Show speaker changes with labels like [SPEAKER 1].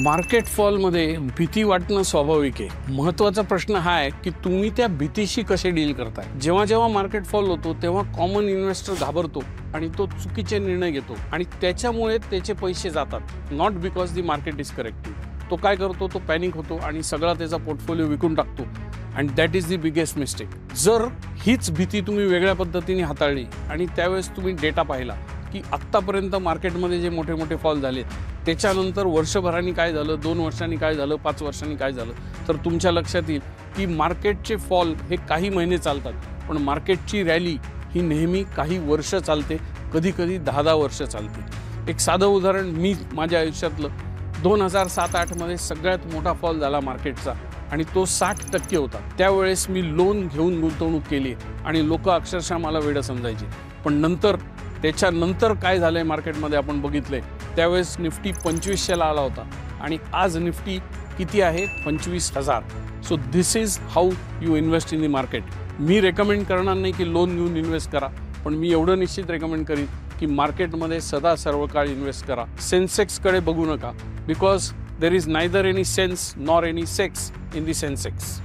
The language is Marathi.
[SPEAKER 1] मार्केट फॉलमध्ये भीती वाटणं स्वाभाविक आहे। महत्त्वाचा प्रश्न हा आहे की तुम्ही त्या भीतीशी कसे डील करताय। जेव्हा जेव्हा मार्केट फॉल होतो तेव्हा कॉमन इन्व्हेस्टर घाबरतो आणि तो चुकीचे निर्णय घेतो आणि त्याच्यामुळे त्याचे पैसे जातात। Not because the market is correcting. तो काय करतो, तो पॅनिक होतो आणि सगळा त्याचा पोर्टफोलिओ विकून टाकतो and that is the biggest mistake. जर हीच भीती तुम्ही वेगळ्या पद्धतीने हाताळली आणि त्यावेळेस तुम्ही डेटा पाहिला की आत्तापर्यंत मार्केटमध्ये जे मोठे मोठे फॉल झाले त्याच्यानंतर वर्षभराने काय झालं, 2 वर्षांनी काय झालं, 5 वर्षांनी काय झालं, तर तुमच्या लक्षात येईल की मार्केटचे फॉल हे काही महिने चालतात, पण मार्केटची रॅली ही नेहमी काही वर्ष चालते, कधी कधी 10-10 वर्ष चालते। एक साधं उदाहरण मी माझ्या आयुष्यातलं 2007-8 मध्ये सगळ्यात मोठा फॉल झाला मार्केटचा आणि तो 60% होता। त्यावेळेस मी लोन घेऊन गुंतवणूक केली आणि लोक अक्षरशः मला वेडं समजायचे, पण त्याच्यानंतर काय झालंय मार्केटमध्ये आपण बघितलंय। त्यावेळेस निफ्टी 2500ला आला होता आणि आज निफ्टी किती आहे, 25,000। So this is how you invest in the market. Me recommend करणार नाही की लोन घेऊन इन्व्हेस्ट करा, पण मी एवढं निश्चित रेकमेंड करीन की मार्केटमध्ये सदा सर्व काळ इन्व्हेस्ट करा। सेन्सेक्सकडे बघू नका, because there is neither any sense nor any sex in the Sensex.